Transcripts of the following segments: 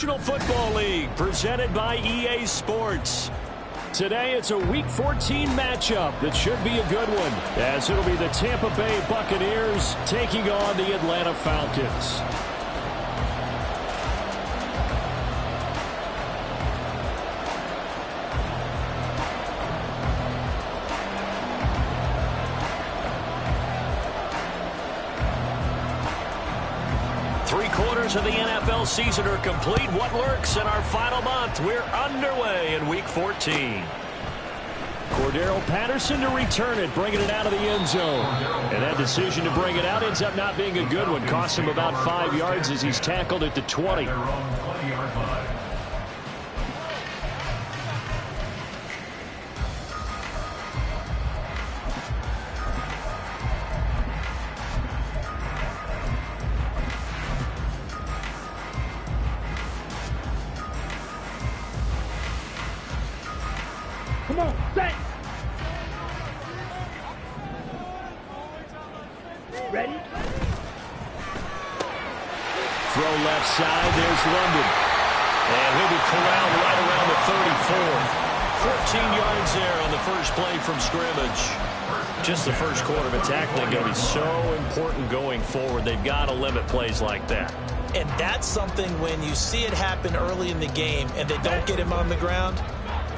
National Football League presented by EA Sports. Today it's a Week 14 matchup that should be a good one, as it'll be the Tampa Bay Buccaneers taking on the Atlanta Falcons. Three-quarters of the NFL season are complete. What lurks in our final month? We're underway in Week 14. Cordero Patterson to return it, bringing it out of the end zone. And that decision to bring it out ends up not being a good one. Costs him about 5 yards as he's tackled at the 20. Come on, set. Ready? Throw left side. There's London. And he'll be corralled right around the 34. 14 yards there on the first play from scrimmage. Just the first quarter of a tackling going to be so important going forward. They've got to limit plays like that. And that's something when you see it happen early in the game and they don't get him on the ground,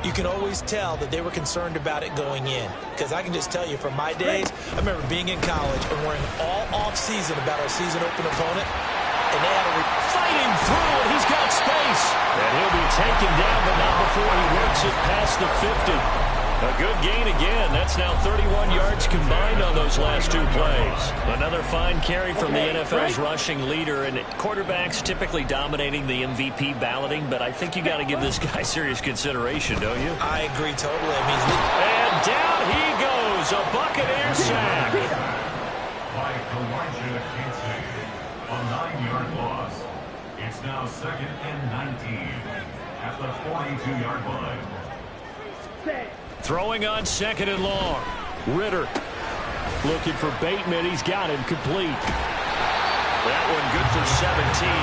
you can always tell that they were concerned about it going in. Because I can just tell you from my days, I remember being in college and worrying all off-season about our season open opponent. And they had to fighting through, and he's got space. And he'll be taken down, but not before he works it past the 50. A good gain again. That's now 31 yards combined on those last two plays. Another fine carry from the NFL's rushing leader, and quarterbacks typically dominating the MVP balloting, but I think you got to give this guy serious consideration, don't you? I agree totally. And down he goes, a Buccaneer sack. A 9-yard loss. It's now 2nd and 19 at the 42-yard line. Throwing on 2nd and long. Ritter looking for Bateman. He's got him complete. That one good for 17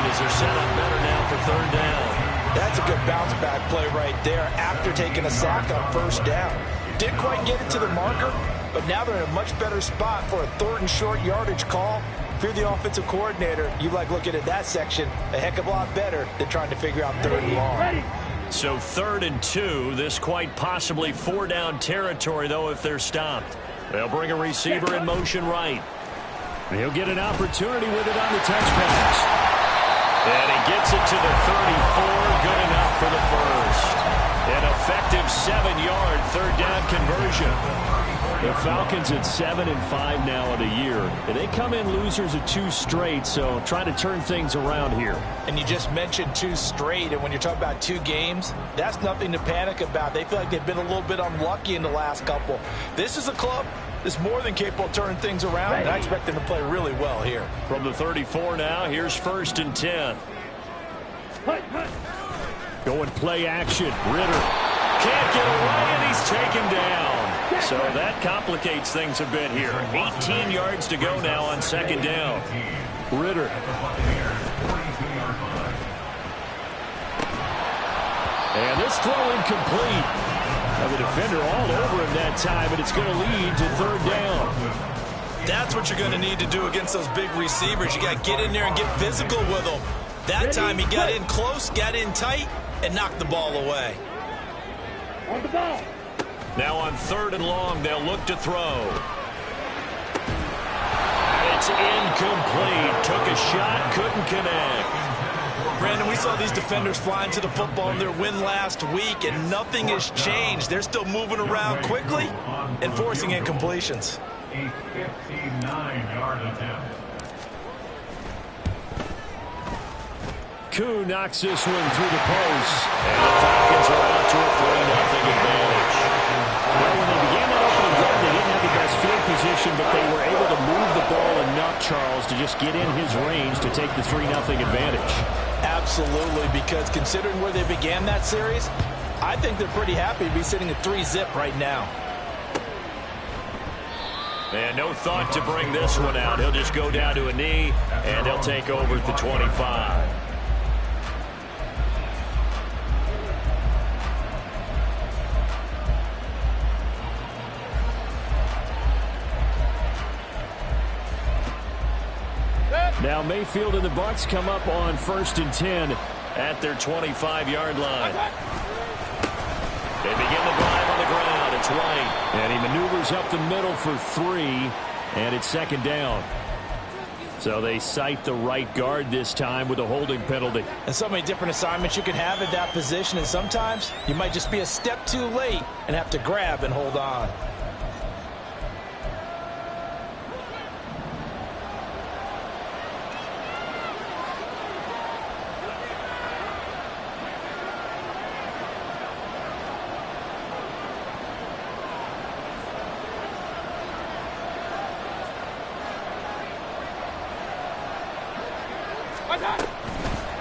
as they're set up better now for 3rd down. That's a good bounce back play right there after taking a sack on 1st down. Didn't quite get it to the marker, but now they're in a much better spot for a 3rd and short yardage call. If you're the offensive coordinator, you like looking at that section a heck of a lot better than trying to figure out 3rd and long. So 3rd and 2, this quite possibly 4-down territory, though, if they're stopped. They'll bring a receiver in motion right. He'll get an opportunity with it on the touch pass. And he gets it to the 34, good enough for the first. An effective 7-yard 3rd down conversion. The Falcons at 7-5 now in the year. And they come in losers of 2 straight, so trying to turn things around here. And you just mentioned 2 straight, and when you're talking about 2 games, that's nothing to panic about. They feel like they've been a little bit unlucky in the last couple. This is a club that's more than capable of turning things around, and I expect them to play really well here. From the 34 now, here's 1st and 10. Going play action. Ritter can't get away, and he's taken down. So that complicates things a bit here. 18 yards to go now on 2nd down. Ritter. And this throw incomplete. Now the defender all over him that time, but it's going to lead to 3rd down. That's what you're going to need to do against those big receivers. You got to get in there and get physical with them. That time he got in close, got in tight, and knocked the ball away. On the ball. Now on 3rd and long, they'll look to throw. It's incomplete. Took a shot, couldn't connect. Brandon, we saw these defenders flying to the football in their win last week, and nothing has changed. They're still moving around quickly and forcing incompletions. A 59-yard attempt. Koo knocks this one through the post. And the Falcons are out to a 3-0 advantage. Well, when they began that opening drive, they didn't have the best field position, but they were able to move the ball enough, Charles, to just get in his range to take the 3-0 advantage. Absolutely, because considering where they began that series, I think they're pretty happy to be sitting at 3-0 right now. And no thought to bring this one out. He'll just go down to a knee, and he'll take over at the 25. Now Mayfield and the Bucs come up on 1st and 10 at their 25-yard line. They begin the drive on the ground. It's White. And he maneuvers up the middle for 3, and it's 2nd down. So they cite the right guard this time with a holding penalty. And so many different assignments you can have at that position, and sometimes you might just be a step too late and have to grab and hold on.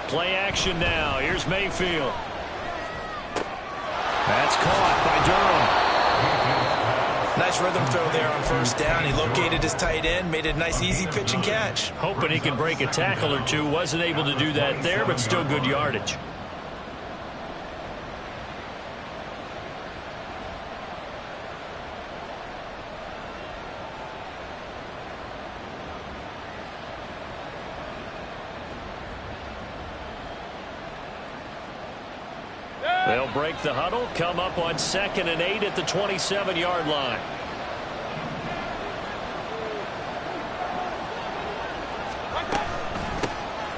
Play action now. Here's Mayfield. That's caught by Durham. Nice rhythm throw there on 1st down. He located his tight end, made it a nice easy pitch and catch. Hoping he can break a tackle or two. Wasn't able to do that there, but still good yardage. They'll break the huddle, come up on 2nd and 8 at the 27-yard line.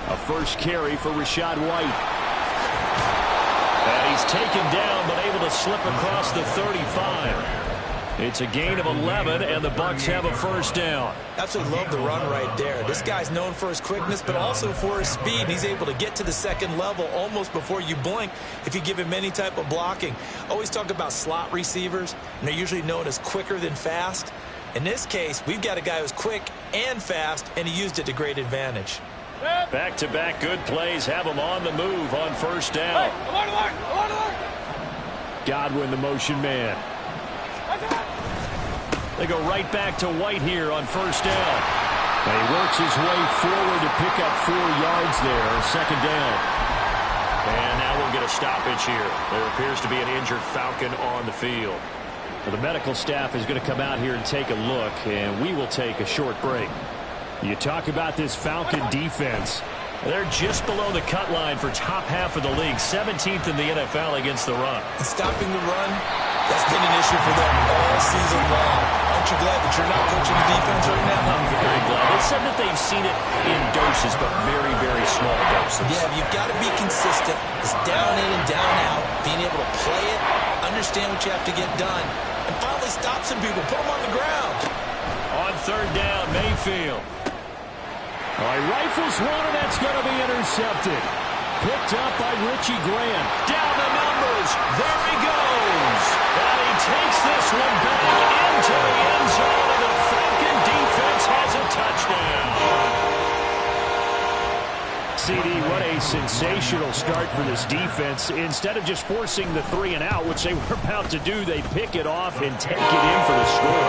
A first carry for Rachaad White. And he's taken down, but able to slip across the 35. It's a gain of 11, and the Bucs have a 1st down. Absolutely love the run right there. This guy's known for his quickness, but also for his speed. He's able to get to the 2nd level almost before you blink if you give him any type of blocking. Always talk about slot receivers, and they're usually known as quicker than fast. In this case, we've got a guy who's quick and fast, and he used it to great advantage. Back-to-back good plays have him on the move on 1st down. Godwin, the motion man. They go right back to White here on 1st down. And he works his way forward to pick up 4 yards there, 2nd down. And now we'll get a stoppage here. There appears to be an injured Falcon on the field. Well, the medical staff is going to come out here and take a look, and we will take a short break. You talk about this Falcon defense. They're just below the cut line for top half of the league, 17th in the NFL against the run. And stopping the run, that's been an issue for them all season long. Aren't you glad that you're not coaching the defense right now? I'm very glad. They said that they've seen it in doses, but very, very small doses. Yeah, you've got to be consistent. It's down in and down out, being able to play it, understand what you have to get done, and finally stop some people, put them on the ground. On 3rd down, Mayfield. All right, rifles one, and that's going to be intercepted. Picked up by Richie Grant. Down the numbers. There he goes. And he takes this one back into the end zone, and the Falcon defense has a touchdown. CD, what a sensational start for this defense. Instead of just forcing the 3 and out, which they were about to do, they pick it off and take it in for the score.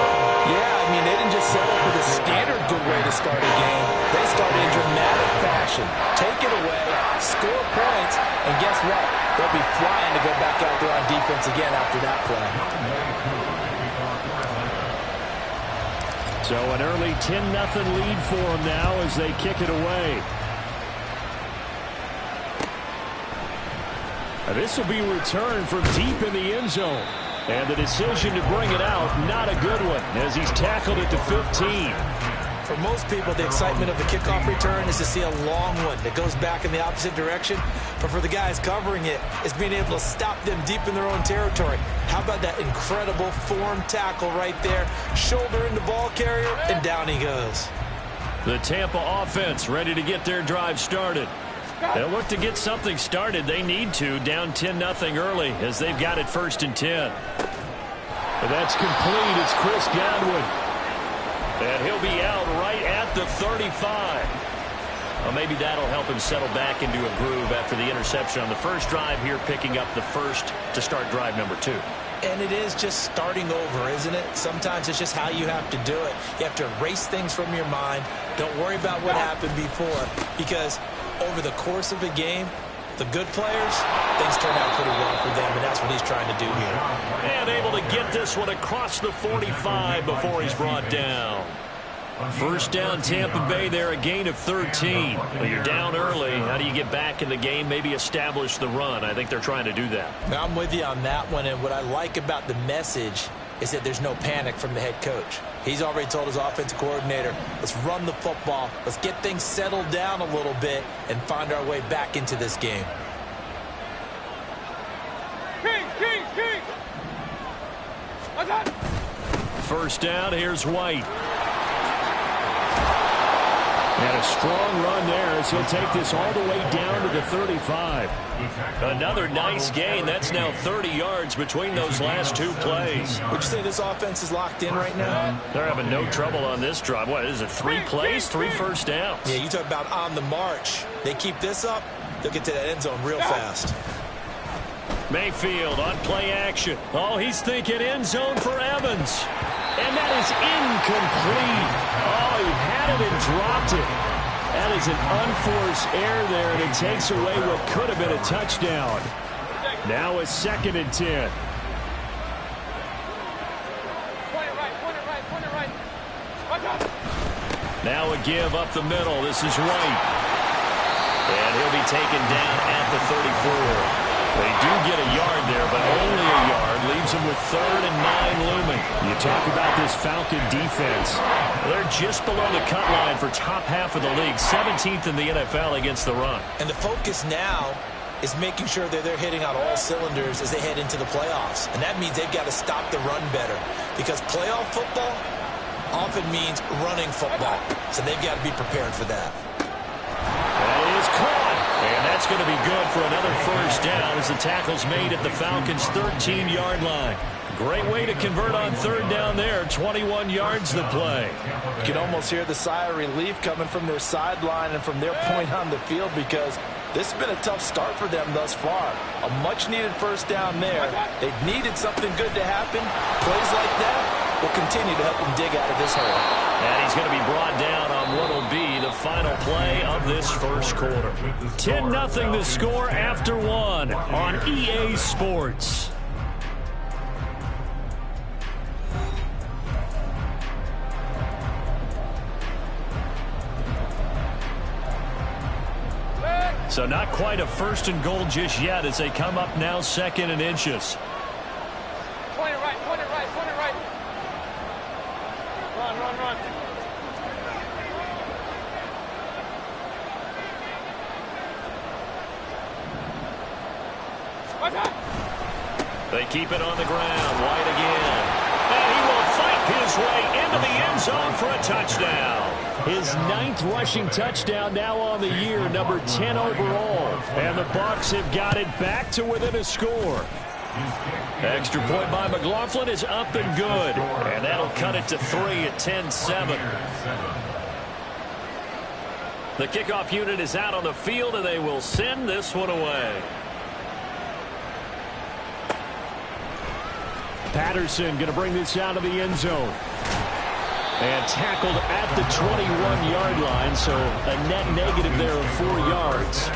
Yeah, I mean, they didn't just settle for the standard good way to start a game. They started in dramatic fashion. Take it away, score points, and guess what? They'll be flying to go back out there on defense again after that play. So an early 10-0 lead for them now as they kick it away. This will be returned from deep in the end zone. And the decision to bring it out, not a good one, as he's tackled at the 15. For most people, the excitement of the kickoff return is to see a long one that goes back in the opposite direction. But for the guys covering it, it's being able to stop them deep in their own territory. How about that incredible form tackle right there? Shoulder in the ball carrier, and down he goes. The Tampa offense ready to get their drive started. They'll look to get something started. They need to, down 10-0 early as they've got it 1st and 10. But that's complete. It's Chris Godwin. And he'll be out right at the 35. Well, maybe that'll help him settle back into a groove after the interception on the first drive here, picking up the first to start drive number 2. And it is just starting over, isn't it? Sometimes it's just how you have to do it. You have to erase things from your mind. Don't worry about what happened before, because over the course of a game, the good players, things turn out pretty well for them, and that's what he's trying to do here. And able to get this one across the 45 before he's brought down. First down Tampa Bay there, a gain of 13. When you're down early, how do you get back in the game, maybe establish the run? I think they're trying to do that. Now, I'm with you on that one, and what I like about the message is that there's no panic from the head coach. He's already told his offensive coordinator, let's run the football, let's get things settled down a little bit and find our way back into this game. First down, here's White. And a strong run there as he'll take this all the way down to the 35. Another nice gain. That's now 30 yards between those last two plays. Would you say this offense is locked in right now? They're having no trouble on this drive. What is it, 3 plays, 3 first downs? Yeah, you talk about on the march. They keep this up, they'll get to that end zone real fast. Mayfield on play action. Oh, he's thinking end zone for Evans. And that is incomplete. Oh, he had it and dropped it. That is an unforced error there, and it takes away what could have been a touchdown. Now a 2nd and 10. Now a give up the middle. This is White. And he'll be taken down at the 34. They do get a yard there, but only a yard. Leaves them with 3rd and 9 looming. You talk about this Falcon defense. They're just below the cut line for top half of the league. 17th in the NFL against the run. And the focus now is making sure that they're hitting on all cylinders as they head into the playoffs. And that means they've got to stop the run better. Because playoff football often means running football. So they've got to be prepared for that. That is caught. And that's going to be good for another first down as the tackle's made at the Falcons' 13-yard line. Great way to convert on 3rd down there. 21 yards the play. You can almost hear the sigh of relief coming from their sideline and from their point on the field because this has been a tough start for them thus far. A much-needed first down there. They've needed something good to happen. Plays like that will continue to help them dig out of this hole. And he's going to be brought down on what will be the final play of this first quarter. 10-0 the score after 1 on EA Sports. So not quite a 1st and goal just yet as they come up now 2nd and inches. Point it right. Run. They keep it on the ground. White again. And he will fight his way into the end zone for a touchdown. His 9th rushing touchdown now on the year, number 10 overall. And the Bucs have got it back to within a score. Extra point by McLaughlin is up and good. And that'll cut it to 3 at 10-7. The kickoff unit is out on the field, and they will send this one away. Patterson going to bring this out of the end zone. And tackled at the 21-yard line, so a net negative there of 4 yards.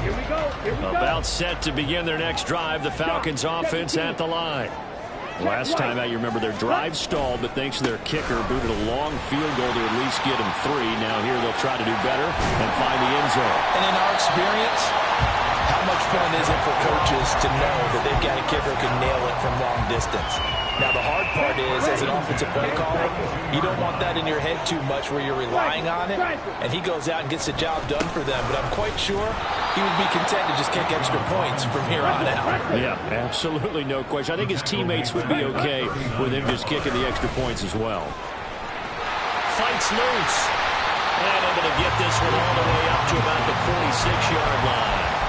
Here we go. About set to begin their next drive. The Falcons offense at the line. Last time out, you remember their drive stalled, but thanks to their kicker, booted a long field goal to at least get them 3. Now here they'll try to do better and find the end zone. And in our experience, how much fun is it for coaches to know that they've got a kicker who can nail it from long distance? Now, the hard part is, as an offensive play caller, you don't want that in your head too much where you're relying on it, and he goes out and gets the job done for them. But I'm quite sure he would be content to just kick extra points from here on out. Yeah, absolutely no question. I think his teammates would be okay with him just kicking the extra points as well. Fights loose. And able to get this one all the way up to about the 46-yard line.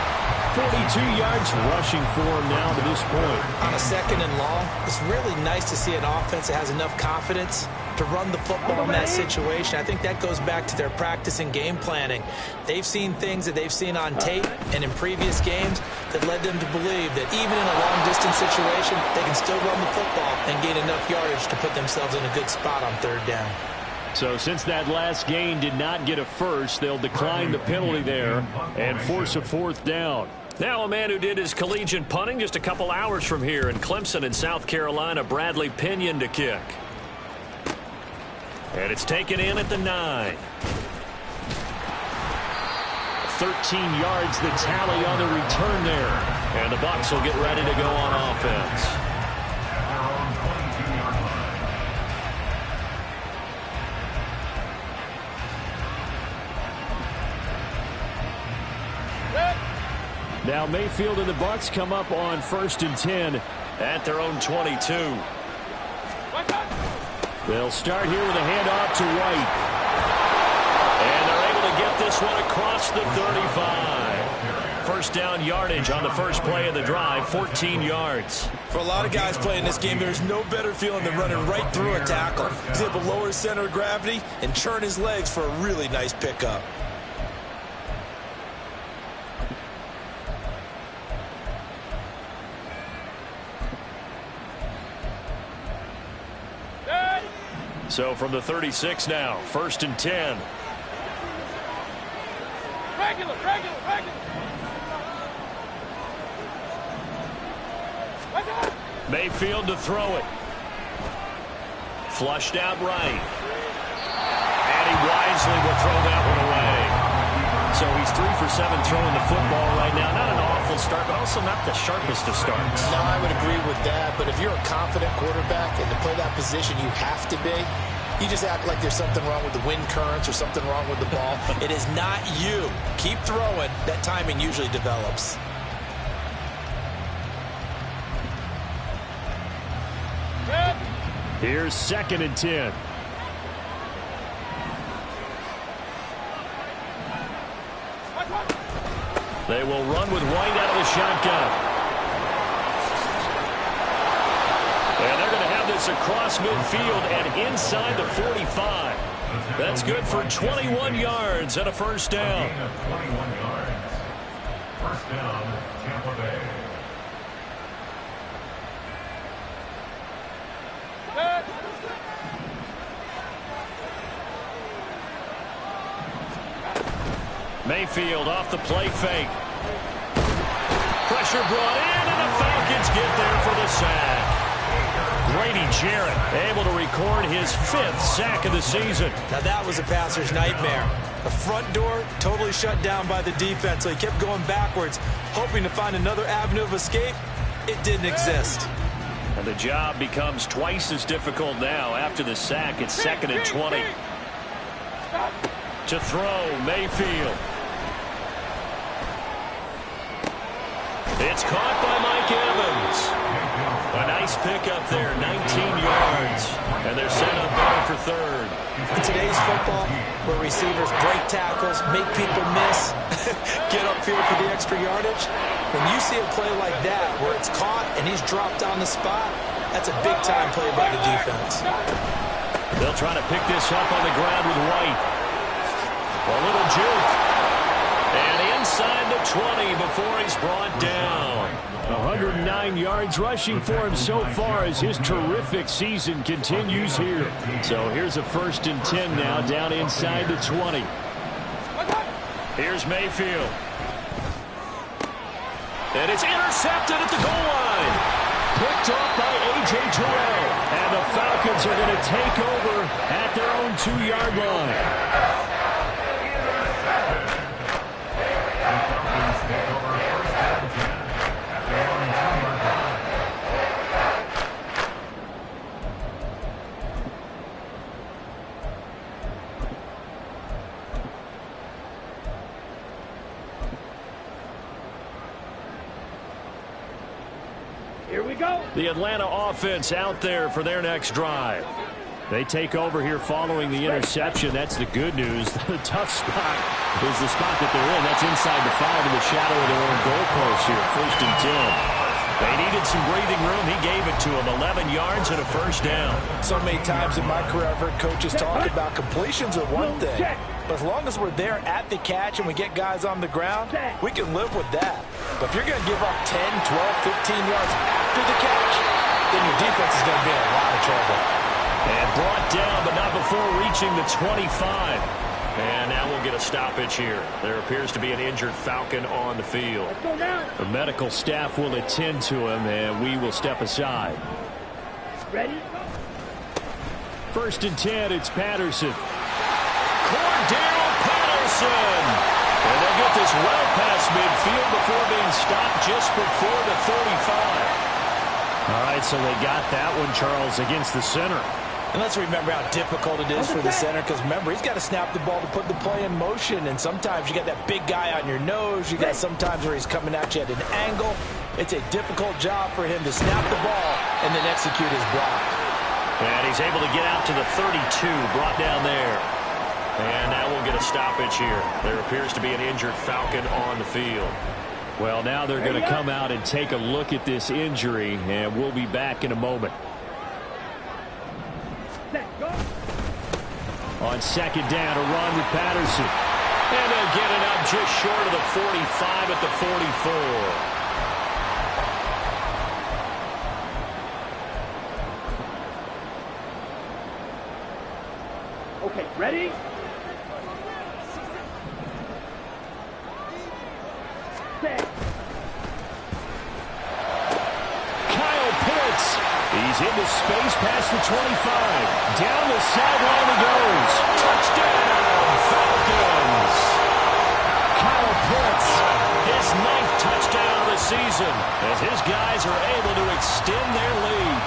42 yards rushing for him now to this point. On a 2nd and long, it's really nice to see an offense that has enough confidence to run the football in that situation. I think that goes back to their practice and game planning. They've seen things that they've seen on tape and in previous games that led them to believe that even in a long-distance situation, they can still run the football and gain enough yardage to put themselves in a good spot on 3rd down. So since that last gain did not get a first, they'll decline the penalty there and force a 4th down. Now a man who did his collegiate punting just a couple hours from here in Clemson in South Carolina, Bradley Pinion to kick. And it's taken in at the 9. 13 yards the tally on the return there. And the Bucs will get ready to go on offense. Now Mayfield and the Bucs come up on 1st and 10 at their own 22. They'll start here with a handoff to White. And they're able to get this one across the 35. First down yardage on the first play of the drive, 14 yards. For a lot of guys playing this game, there's no better feeling than running right through a tackle. He's able to lower his center of gravity and churn his legs for a really nice pickup. So from the 36 now, 1st and 10. Regular. Mayfield to throw it. Flushed out right. And he wisely will throw that one away. So he's 3 for 7 throwing the football right now. Not an awful start, but also not the sharpest of starts. No, I would agree with that. But if you're a confident quarterback and to play that position, you have to be. You just act like there's something wrong with the wind currents or something wrong with the ball. It is not you. Keep throwing. That timing usually develops. Here's 2nd and 10. They will run with White out of the shotgun. And they're going to have this across midfield and inside the 45. That's good for 21 yards and a first down. 21 yards. First down, Tampa Bay. Mayfield off the play fake. Pressure brought in, and the Falcons get there for the sack. Grady Jarrett able to record his 5th sack of the season. Now that was a passer's nightmare. The front door totally shut down by the defense, so he kept going backwards, hoping to find another avenue of escape. It didn't exist. And the job becomes twice as difficult now after the sack. It's 2nd and 20. To throw, Mayfield. It's caught by Mike Evans. A nice pickup there, 19 yards. And they're set up there for 3rd. In today's football, where receivers break tackles, make people miss, get upfield for the extra yardage, when you see a play like that where it's caught and he's dropped on the spot, that's a big-time play by the defense. They'll try to pick this up on the ground with White. A little juke. And inside the 20 before he's brought down. 109 yards rushing for him so far as his terrific season continues here. So here's a 1st and 10 now down inside the 20. Here's Mayfield. And it's intercepted at the goal line. Picked off by A.J. Terrell. And the Falcons are going to take over at their own 2-yard line. Here we go. The Atlanta offense out there for their next drive. They take over here following the interception. That's the good news. The tough spot is the spot that they're in. That's inside the 5 in the shadow of their own goalpost here. 1st and 10. They needed some breathing room. He gave it to them. 11 yards and a first down. So many times in my career I've heard coaches talk about completions are one thing. But as long as we're there at the catch and we get guys on the ground, we can live with that. But if you're going to give up 10, 12, 15 yards after the catch, then your defense is going to be in a lot of trouble. And brought down, but not before reaching the 25. And now we'll get a stoppage here. There appears to be an injured Falcon on the field. The medical staff will attend to him, and we will step aside. Ready? First and 10, it's Patterson. Cordell Patterson. And they'll get this well past midfield before being stopped just before the 35. All right, so they got that one, Charles, against the center. And let's remember how difficult it is for the center, because remember, he's got to snap the ball to put the play in motion, and sometimes you got that big guy on your nose. You got sometimes where he's coming at you at an angle. It's a difficult job for him to snap the ball and then execute his block. And he's able to get out to the 32, brought down there. And that will get a stoppage here. There appears to be an injured Falcon on the field. Well, now they're going to come out and take a look at this injury, and we'll be back in a moment. On second down, a run with Patterson. And they'll get it up just short of the 45 at the 44. Okay, ready? Kyle Pitts. He's into space past the 25. Down the sideline he goes. Touchdown, Falcons. Kyle Pitts, his 9th touchdown of the season, as his guys are able to extend their lead.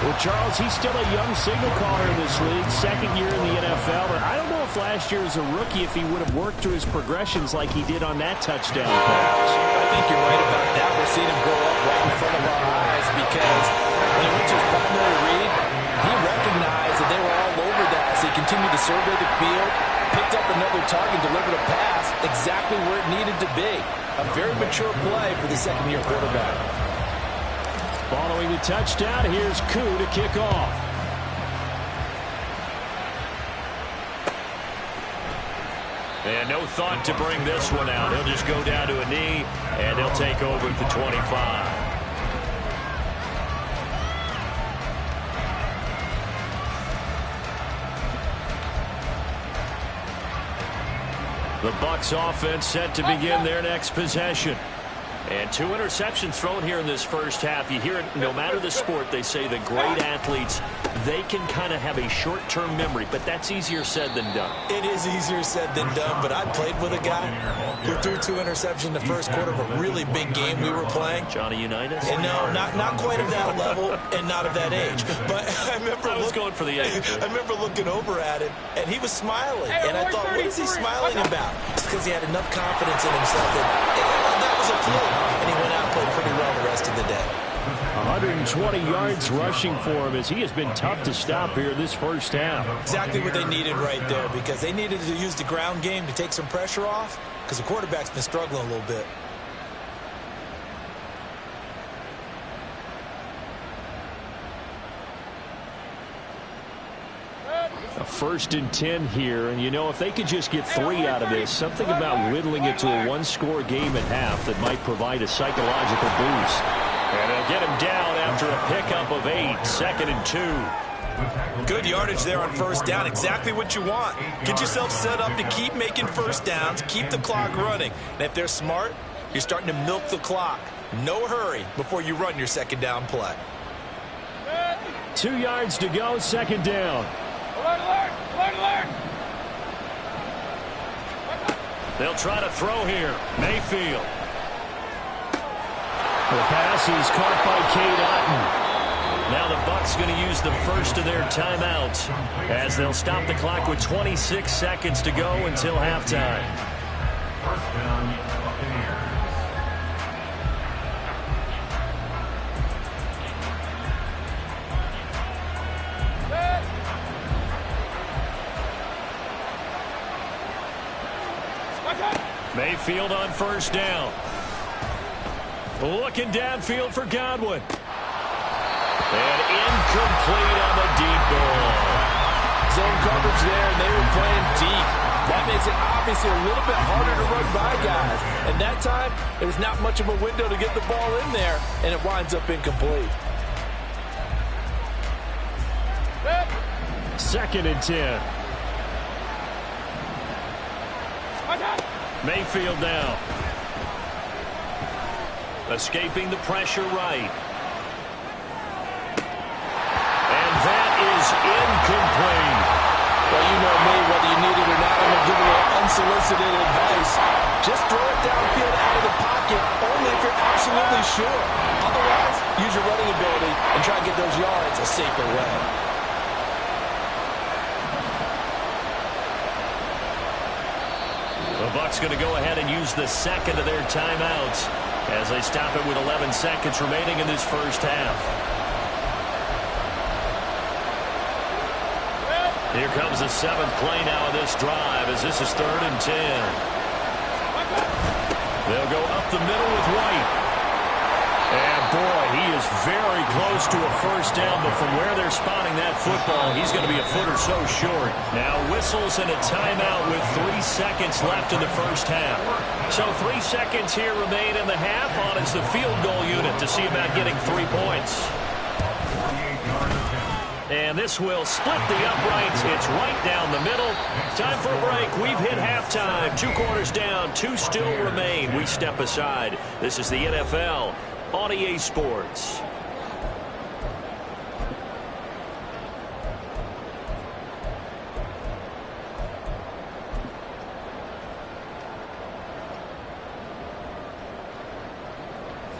Well, Charles, he's still a young signal caller in this league, second year in the NFL. But I don't know if last year as a rookie, if he would have worked through his progressions like he did on that touchdown pass. I think you're right about that. We're seeing him grow up right in front of our eyes, because when he went to his primary read, he recognized that they were all over that as he continued to survey the field, picked up another target, delivered a pass exactly where it needed to be. A very mature play for the second-year quarterback. Following the touchdown, here's Koo to kick off. And no thought to bring this one out. He'll just go down to a knee, and he'll take over at the 25. The Bucs offense set to begin their next possession. And 2 interceptions thrown here in this first half. You hear it, no matter the sport, they say the great athletes, they can kind of have a short-term memory, but that's easier said than done. It is easier said than done, but I played with a guy who threw 2 interceptions in the first quarter of a really big game we were playing. Johnny Unitas? And no, not quite of that level and not of that age. But I remember going for the age. I remember looking over at him, and he was smiling. And I thought, what is he smiling about? It's because he had enough confidence in himself that was a fluke. And he went out and played pretty well the rest of the day. 120 yards rushing for him, as he has been tough to stop here this first half. Exactly what they needed right there, because they needed to use the ground game to take some pressure off, because the quarterback's been struggling a little bit. A 1st and 10 here, and you know, if they could just get 3 out of this, something about whittling it to a 1-score game at half that might provide a psychological boost. And they'll get him down after a pickup of 8, 2nd and 2. Good yardage there on first down, exactly what you want. Get yourself set up to keep making first downs, keep the clock running. And if they're smart, you're starting to milk the clock. No hurry before you run your second down play. 2 yards to go, 2nd down. Alert, alert, alert, alert. They'll try to throw here. Mayfield. The pass is caught by Cade Otton. Now the Bucs going to use the first of their timeouts, as they'll stop the clock with 26 seconds to go until halftime. First down, Buccaneers. Mayfield on first down. Looking downfield for Godwin. And incomplete on the deep ball. Zone coverage there, and they were playing deep. That makes it obviously a little bit harder to run by guys. And that time, there was not much of a window to get the ball in there, and it winds up incomplete. 2nd and 10. Mayfield now. Escaping the pressure right. And is incomplete. Well, you know me, whether you need it or not, I'm going to give you a little unsolicited advice. Just throw it downfield out of the pocket, only if you're absolutely sure. Otherwise, use your running ability and try to get those yards a safer way. The Bucs going to go ahead and use the second of their timeouts as they stop it with 11 seconds remaining in this first half. Here comes the 7th play now of this drive as this is 3rd and 10. They'll go up the middle with White. And boy, he is very close to a first down, but from where they're spotting that football, he's going to be a foot or so short. Now whistles and a timeout with 3 seconds left in the first half. So 3 seconds here remain in the half on as the field goal unit to see about getting 3 points. And this will split the uprights. It's right down the middle. Time for a break. We've hit halftime. 2 quarters down. 2 still remain. We step aside. This is the NFL on EA Sports.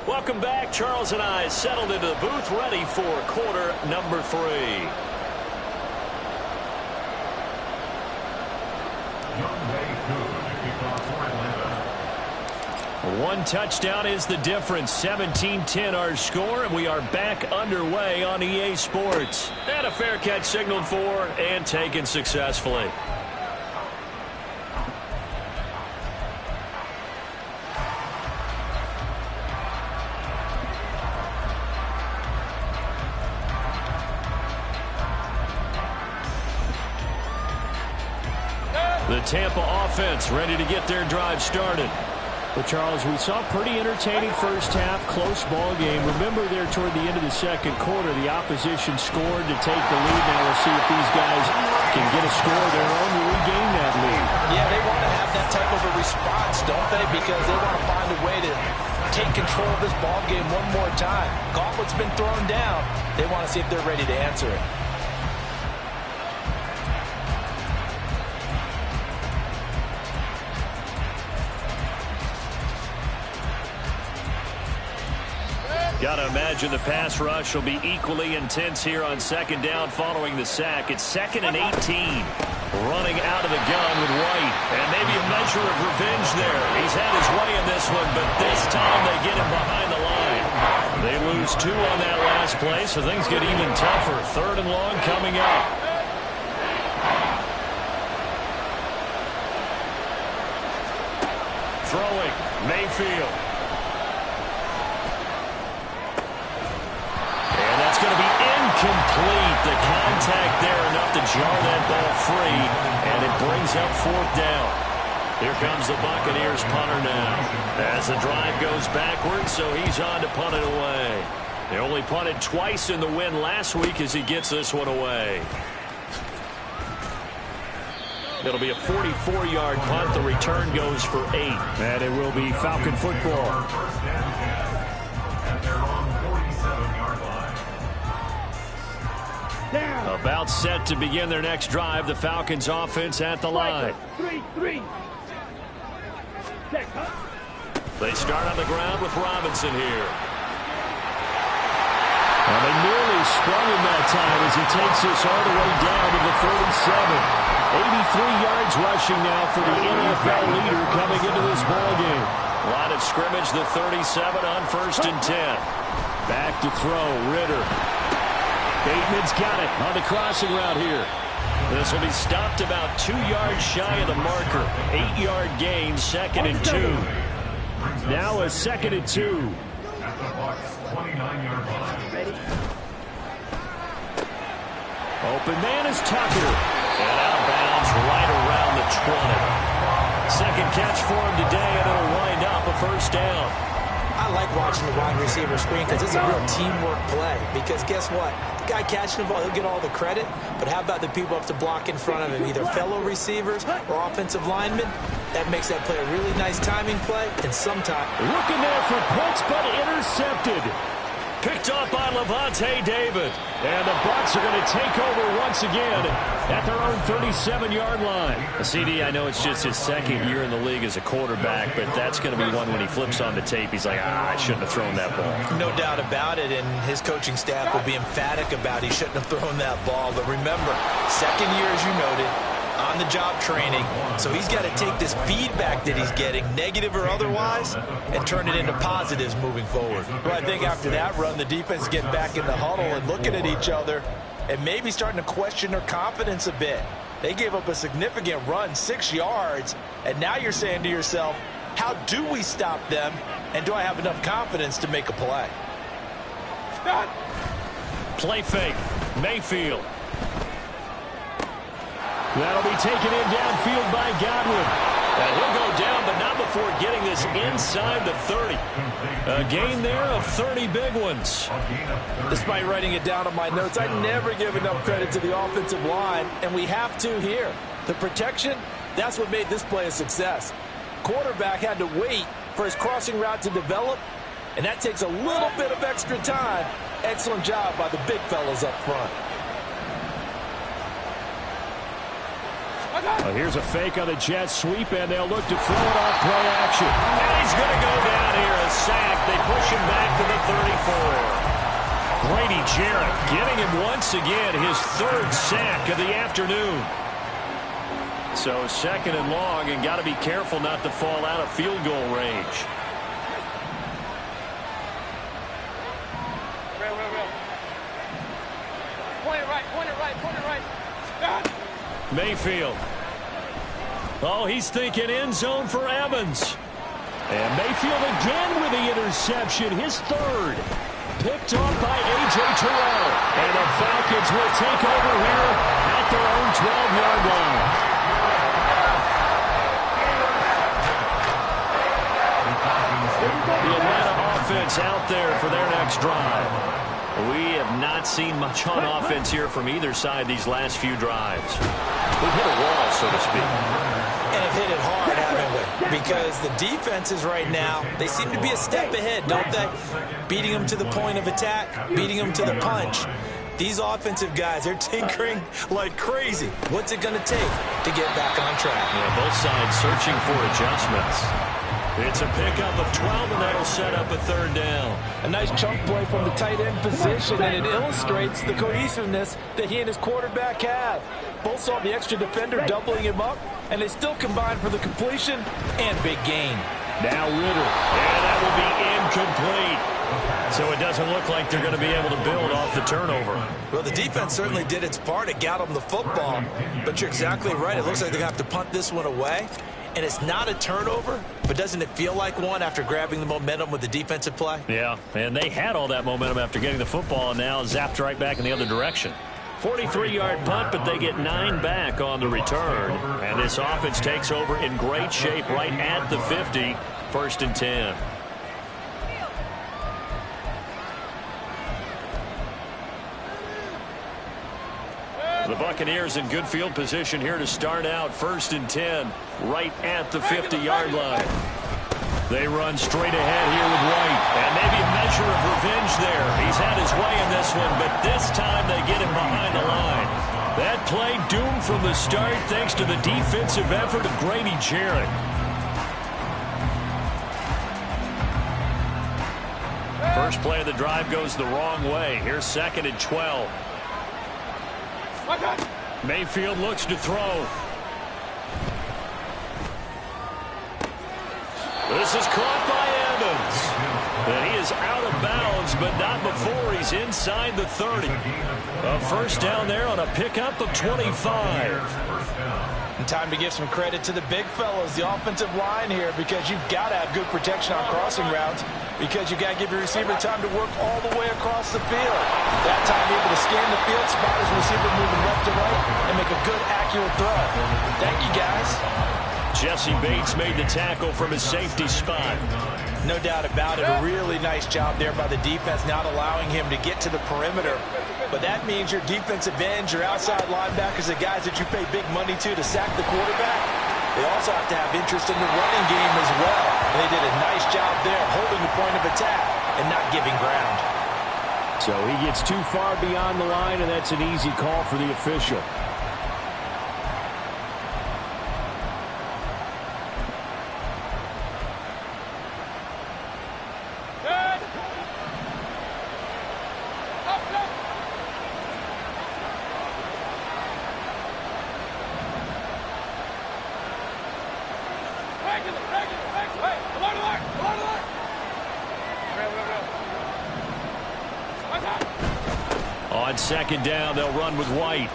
Welcome back. Charles and I settled into the booth, ready for quarter number 3. One touchdown is the difference. 17-10 our score, and we are back underway on EA Sports. And a fair catch signaled for and taken successfully. The Tampa offense ready to get their drive started. But, Charles, we saw a pretty entertaining first half, close ball game. Remember there toward the end of the second quarter, the opposition scored to take the lead. Now we'll see if these guys can get a score of their own to regain that lead. Yeah, they want to have that type of a response, don't they? Because they want to find a way to take control of this ball game one more time. Gauntlet's been thrown down. They want to see if they're ready to answer it. Got to imagine the pass rush will be equally intense here on second down following the sack. It's 2nd and 18. Running out of the gun with White. And maybe a measure of revenge there. He's had his way in this one, but this time they get him behind the line. They lose 2 on that last play, so things get even tougher. 3rd and long coming up. Throwing, Mayfield. Going to be incomplete. The contact there enough to jar that ball free, and it brings up 4th down. Here comes the Buccaneers punter now as the drive goes backwards, so he's on to punt it away. They only punted twice in the win last week as he gets this one away. It'll be a 44-yard punt. The return goes for 8. And it will be Falcon football. About set to begin their next drive. The Falcons offense at the line. 3-3. They start on the ground with Robinson here. Well, they nearly sprung him that time as he takes this all the way down to the 47. 83 yards rushing now for the NFL leader coming into this ballgame. Line of scrimmage, the 37 on 1st and 10. Back to throw, Ritter. Bateman's got it on the crossing route here. This will be stopped about 2 yards shy of the marker. 8-yard gain, 2nd and 2. Now a 2nd and 2. At the Bucs' 29-yard line. Open man is Tucker. And out of bounds right around the 20. Second catch for him today, and it'll wind up a first down. I like watching the wide receiver screen because it's a real teamwork play. Because guess what? The guy catching the ball, he'll get all the credit. But how about the people up to block in front of him, either fellow receivers or offensive linemen? That makes that play a really nice timing play. And sometimes looking there for Pitts, but intercepted. Picked off by Levante David. And the Bucs are going to take over once again at their own 37-yard line. CD, I know it's just his second year in the league as a quarterback, but that's going to be one when he flips on the tape, he's like, I shouldn't have thrown that ball. No doubt about it, and his coaching staff will be emphatic about he shouldn't have thrown that ball. But remember, second year, as you noted, on-the-job training, so he's got to take this feedback that he's getting, negative or otherwise, and turn it into positives moving forward. Well, I think after that run, the defense get back in the huddle and looking at each other and maybe starting to question their confidence a bit. They gave up a significant run, 6 yards, and now you're saying to yourself, how do we stop them, and do I have enough confidence to make a play? Play fake. Mayfield. That'll be taken in downfield by Godwin. And he'll go down, but not before getting this inside the 30. A gain there of 30 big ones. Despite writing it down on my notes, I never give enough credit to the offensive line, and we have to here. The protection, that's what made this play a success. Quarterback had to wait for his crossing route to develop, and that takes a little bit of extra time. Excellent job by the big fellas up front. Here's a fake on the jet sweep, and they'll look to throw it off play action. And he's going to go down here, a sack. They push him back to the 34. Grady Jarrett getting him once again, his third sack of the afternoon. So second and long, and got to be careful not to fall out of field goal range. Point it right, point it right, point it right. Mayfield. Oh, he's thinking end zone for Evans. And Mayfield again with the interception, his third. Picked off by A.J. Terrell. And the Falcons will take over here at their own 12-yard line. The Atlanta offense out there for their next drive. We have not seen much on offense here from either side these last few drives. We've hit a wall, so to speak. And have hit it hard, haven't we? Because the defenses right now, they seem to be a step ahead, don't they? Beating them to the point of attack, beating them to the punch. These offensive guys, they're tinkering like crazy. What's it going to take to get back on track? Yeah, both sides searching for adjustments. It's a pickup of 12, and that'll set up a third down. A nice chunk play from the tight end position, and it illustrates the cohesiveness that he and his quarterback have. Both saw the extra defender doubling him up, and they still combined for the completion and big gain. Now Ritter, and that will be incomplete. So it doesn't look like they're going to be able to build off the turnover. Well, the defense certainly did its part. It got them the football, but you're exactly right. It looks like they're going to have to punt this one away. And it's not a turnover, but doesn't it feel like one after grabbing the momentum with the defensive play? Yeah, and they had all that momentum after getting the football, and now zapped right back in the other direction. 43-yard punt, but they get 9 back on the return. And this offense takes over in great shape right at the 50, 1st and 10. The Buccaneers in good field position here to start out. 1st and 10, right at the 50-yard line. They run straight ahead here with White. And maybe a measure of revenge there. He's had his way in this one, but this time they get him behind the line. That play doomed from the start thanks to the defensive effort of Grady Jarrett. First play of the drive goes the wrong way. Here's 2nd and 12. Mayfield looks to throw. This is caught by Evans. And he is out of bounds, but not before he's inside the 30. A first down there on a pickup of 25. And time to give some credit to the big fellas, the offensive line here, because you've got to have good protection on crossing routes, because you've got to give your receiver time to work all the way across the field. That time able to scan the field, spot his receiver moving left to right, and make a good, accurate throw. Thank you, guys. Jesse Bates made the tackle from his safety spot. No doubt about it. A really nice job there by the defense, not allowing him to get to the perimeter. But that means your defensive ends, your outside linebackers, the guys that you pay big money to sack the quarterback, they also have to have interest in the running game as well. And they did a nice job there holding the point of attack and not giving ground. So he gets too far beyond the line, and that's an easy call for the official. On second down, they'll run with White.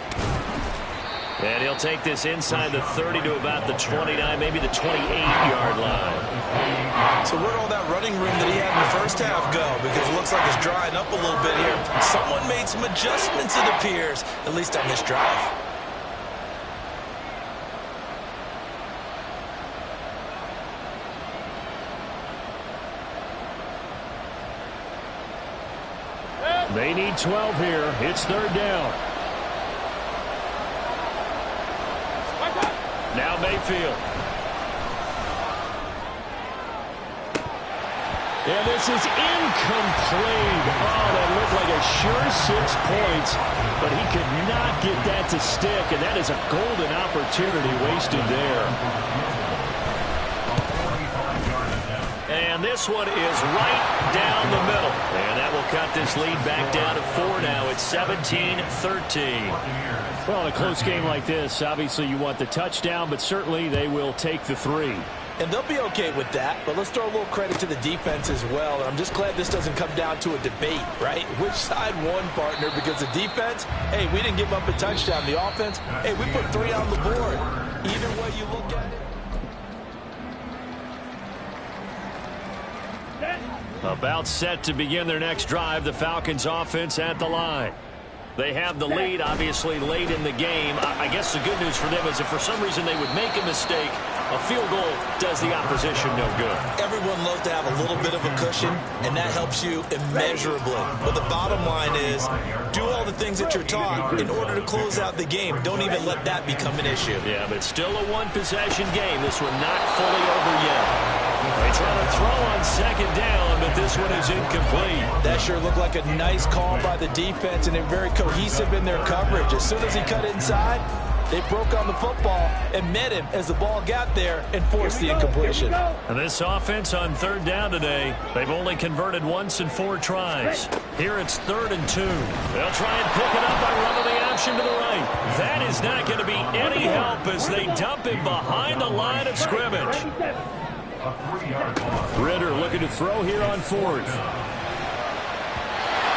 And he'll take this inside the 30 to about the 29, maybe the 28-yard line. So where'd all that running room that he had in the first half go? Because it looks like it's drying up a little bit here. Someone made some adjustments, it appears, at least on this drive. They need 12 here. It's third down. Now Mayfield. And this is incomplete. Oh, that looked like a sure 6 points, but he could not get that to stick, and that is a golden opportunity wasted there. And this one is right down the middle. And that will cut this lead back down to 4 now. It's 17-13. Well, in a close game like this, obviously you want the touchdown, but certainly they will take the 3. And they'll be okay with that, but let's throw a little credit to the defense as well. And I'm just glad this doesn't come down to a debate, right? Which side won, partner? Because the defense, hey, we didn't give up a touchdown. The offense, hey, we put 3 on the board. Either way you look at it. About set to begin their next drive, the Falcons offense at the line. They have the lead, obviously, late in the game. I guess the good news for them is if for some reason they would make a mistake, a field goal does the opposition no good. Everyone loves to have a little bit of a cushion, and that helps you immeasurably. But the bottom line is, do all the things that you're taught in order to close out the game. Don't even let that become an issue. Yeah, but still a one-possession game. This one not fully over yet. They try to throw on second down, but this one is incomplete. That sure looked like a nice call by the defense, and they're very cohesive in their coverage. As soon as he cut inside, they broke on the football and met him as the ball got there and forced the incompletion. And this offense on third down today, they've only converted once in 4 tries. Here it's 3rd and 2. They'll try and pick it up by running the option to the right. That is not going to be any help as they dump him behind the line of scrimmage. Ritter looking to throw here on 4th.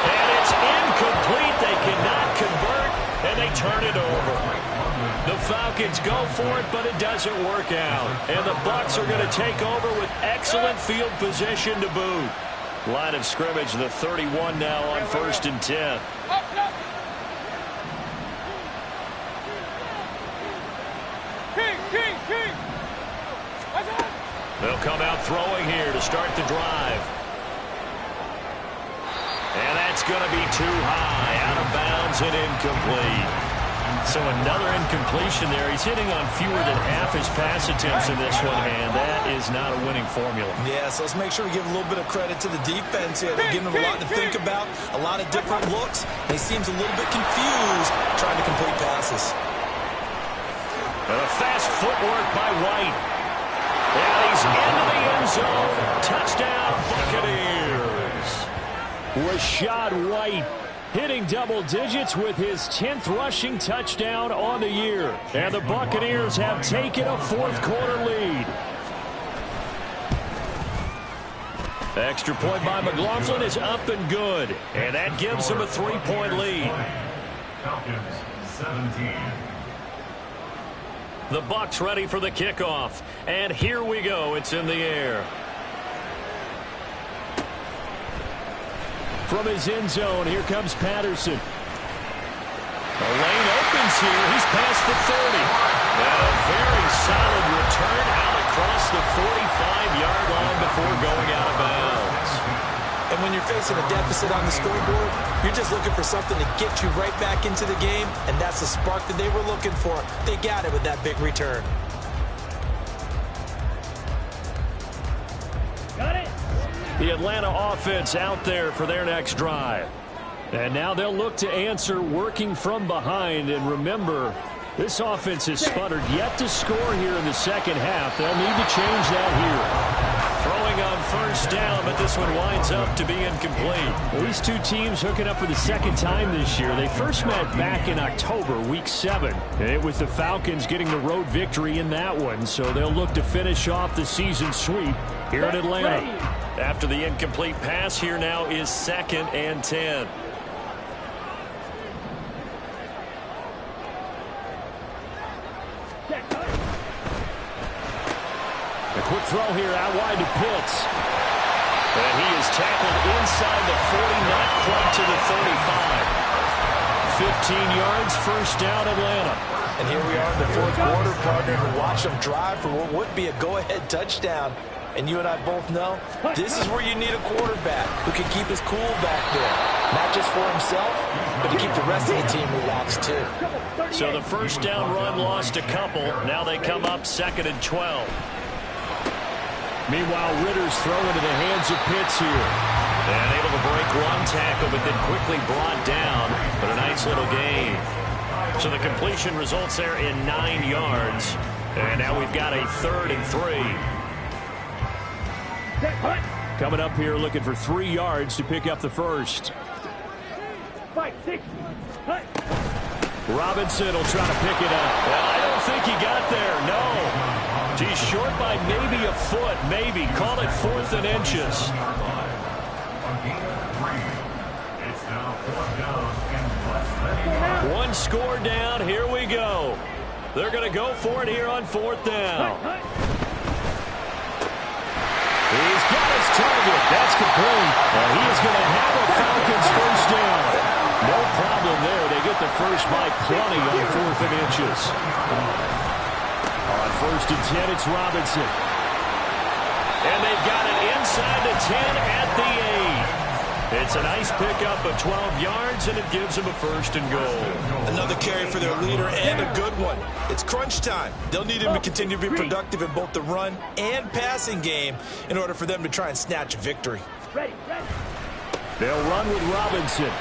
And it's incomplete. They cannot convert, and they turn it over. The Falcons go for it, but it doesn't work out. And the Bucs are going to take over with excellent field position to boot. Line of scrimmage, the 31 now on 1st and 10. They'll come out throwing here to start the drive. And that's going to be too high, out of bounds and incomplete. So another incompletion there. He's hitting on fewer than half his pass attempts in this one, and that is not a winning formula. Yeah, so let's make sure we give a little bit of credit to the defense here. They're giving him a lot to think about, a lot of different looks. He seems a little bit confused trying to complete passes. And a fast footwork by White. And he's into the end zone. Touchdown, Buccaneers. Rashad White hitting double digits with his 10th rushing touchdown on the year. And the Buccaneers have taken a 4th quarter lead. Extra point by McLaughlin is up and good. And that gives them a 3-point lead. Falcons 17. The Bucs ready for the kickoff. And here we go. It's in the air. From his end zone, here comes Patterson. The lane opens here. He's past the 30. And a very solid return out across the 45-yard line before going out of bounds. And when you're facing a deficit on the scoreboard, you're just looking for something to get you right back into the game, and that's the spark that they were looking for. They got it with that big return. The Atlanta offense out there for their next drive. And now they'll look to answer working from behind. And remember, this offense has sputtered yet to score here in the second half. They'll need to change that here. Throwing on first down, but this one winds up to be incomplete. Well, these two teams hooking up for the second time this year. They first met back in October, Week 7. And with the Falcons getting the road victory in that one, so they'll look to finish off the season sweep here in Atlanta. After the incomplete pass, here now is 2nd and 10. A quick throw here out wide to Pitts. And he is tackled inside the 40, not quite to the 35. 15 yards, first down, Atlanta. And here we are in the fourth quarter, partner, to watch them drive for what would be a go-ahead touchdown. And you and I both know this is where you need a quarterback who can keep his cool back there. Not just for himself, but to keep the rest of the team relaxed, too. So the first down run lost a couple. Now they come up 2nd and 12. Meanwhile, Ritter's throwing into the hands of Pitts here. And able to break one tackle, but then quickly brought down. But a nice little gain. So the completion results there in 9 yards. And now we've got a 3rd and 3. Coming up here looking for 3 yards to pick up the first. Robinson will try to pick it up. Well, I don't think he got there, no. He's short by maybe a foot, maybe. Call it 4th and inches. One score down. Here we go. They're going to go for it here on 4th down. He's got his target. That's complete. And he is going to have a Falcons first down. No problem there. They get the first by plenty on 4th and inches. On 1st and 10, it's Robinson. And they've got it inside the 10 at the 8. It's a nice pickup of 12 yards, and it gives them a 1st and goal. Another carry for their leader, and a good one. It's crunch time. They'll need him to continue to be productive in both the run and passing game in order for them to try and snatch a victory. They'll run with Robinson.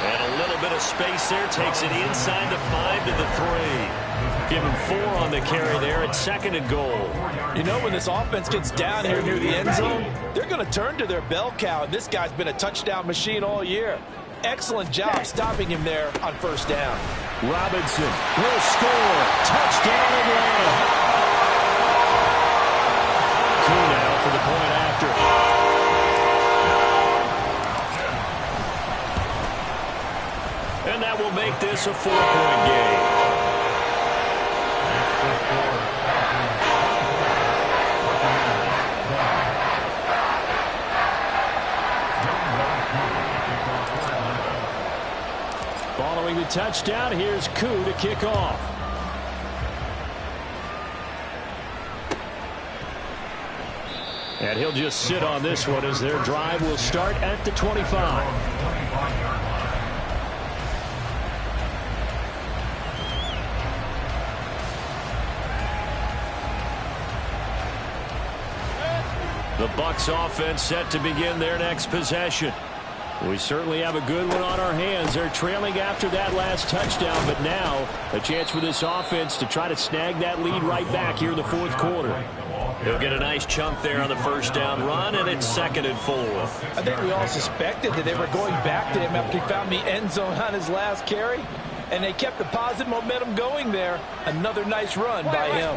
And a little bit of space there. Takes it inside the 5 to the 3. Give him 4 on the carry there at 2nd and goal. You know, when this offense gets down here near the end zone, they're going to turn to their bell cow. And this guy's been a touchdown machine all year. Excellent job stopping him there on 1st down. Robinson will score. Touchdown, Atlanta. 2 now for the point after. And that will make this a 4-point game. Following the touchdown, here's Koo to kick off. And he'll just sit on this one as their drive will start at the 25. The Bucs offense set to begin their next possession. We certainly have a good one on our hands. They're trailing after that last touchdown, but now a chance for this offense to try to snag that lead right back here in the 4th quarter. He'll get a nice chunk there on the first down run, and it's 2nd and 4. I think we all suspected that they were going back to him after he found the end zone on his last carry, and they kept the positive momentum going there. Another nice run by him.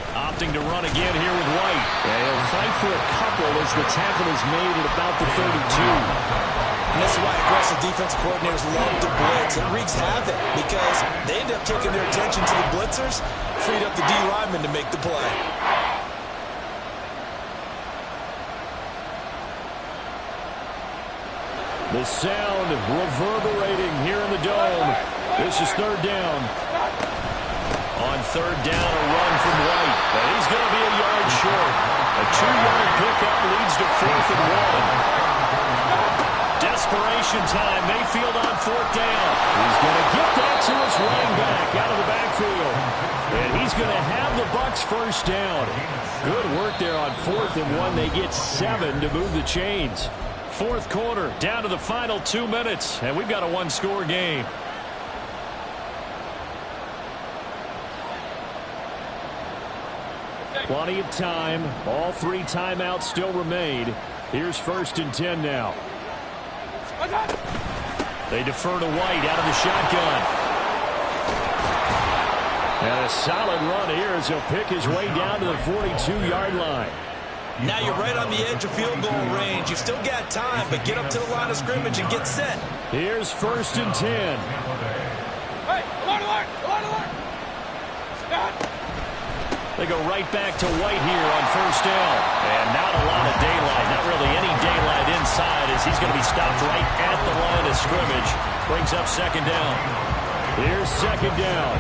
Opting to run again here with White. And he'll fight for a couple as the tackle is made at about the 32. And this is why aggressive defense coordinators love to blitz. It wreaks havoc because they end up taking their attention to the blitzers, freed up the D lineman to make the play. The sound reverberating here in the dome. This is 3rd down. On 3rd down, a run from White. And he's going to be a yard short. A 2-yard pickup leads to 4th and 1. Desperation time. Mayfield on 4th down. He's going to get that to his running back out of the backfield. And he's going to have the Bucs first down. Good work there on 4th and 1. They get 7 to move the chains. fourth quarter, down to the final 2 minutes, and we've got a one-score game. Plenty of time. All 3 timeouts still remain. Here's 1st and 10 now. They defer to White out of the shotgun. And a solid run here as he'll pick his way down to the 42-yard line. Now you're right on the edge of field goal range. You've still got time, but get up to the line of scrimmage and get set. Here's 1st and 10. Hey, alert! They go right back to White here on 1st down. And not a lot of daylight. Not really any daylight inside as he's going to be stopped right at the line of scrimmage. Brings up 2nd down. Here's 2nd down.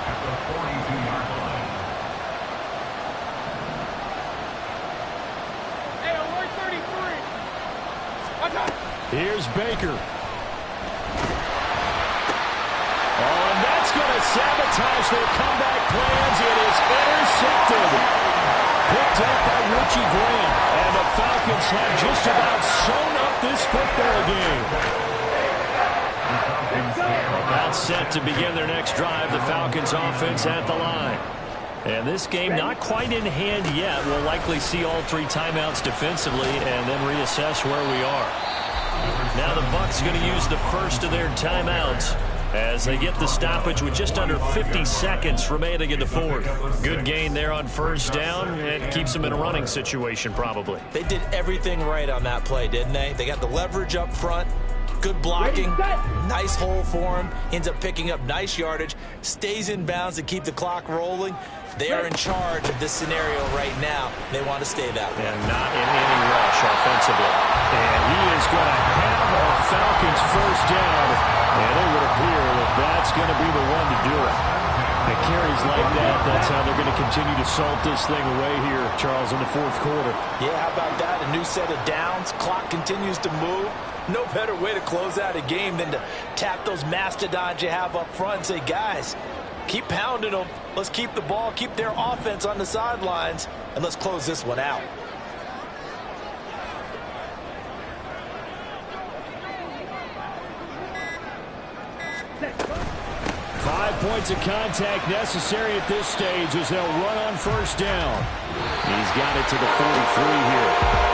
At the 42-yard line. Hey, alert 33. Watch out. Here's Baker. Oh, and that's going to sabotage their comeback plans. It is intercepted. Picked up by Richie Grant. And the Falcons have just about sewn up this football game. About set to begin their next drive. The Falcons offense at the line. And this game not quite in hand yet. We'll likely see all 3 timeouts defensively and then reassess where we are. Now the Bucs going to use the first of their timeouts as they get the stoppage with just under 50 seconds remaining in the fourth. Good gain there on 1st down. It keeps them in a running situation probably. They did everything right on that play, didn't they? They got the leverage up front. Good blocking. Nice hole for him. Ends up picking up nice yardage. Stays in bounds to keep the clock rolling. They are in charge of this scenario right now. They want to stay that way. And not in any rush offensively. And he is going to have a Falcons 1st down. And it would appear that that's going to be the one to do it. And carries like that, that's how they're going to continue to salt this thing away here, Charles, in the fourth quarter. Yeah, how about that? A new set of downs. Clock continues to move. No better way to close out a game than to tap those mastodons you have up front and say, guys, keep pounding them. Let's keep the ball, keep their offense on the sidelines, and let's close this one out. Five points of contact necessary at this stage as they'll run on 1st down. He's got it to the 43 here.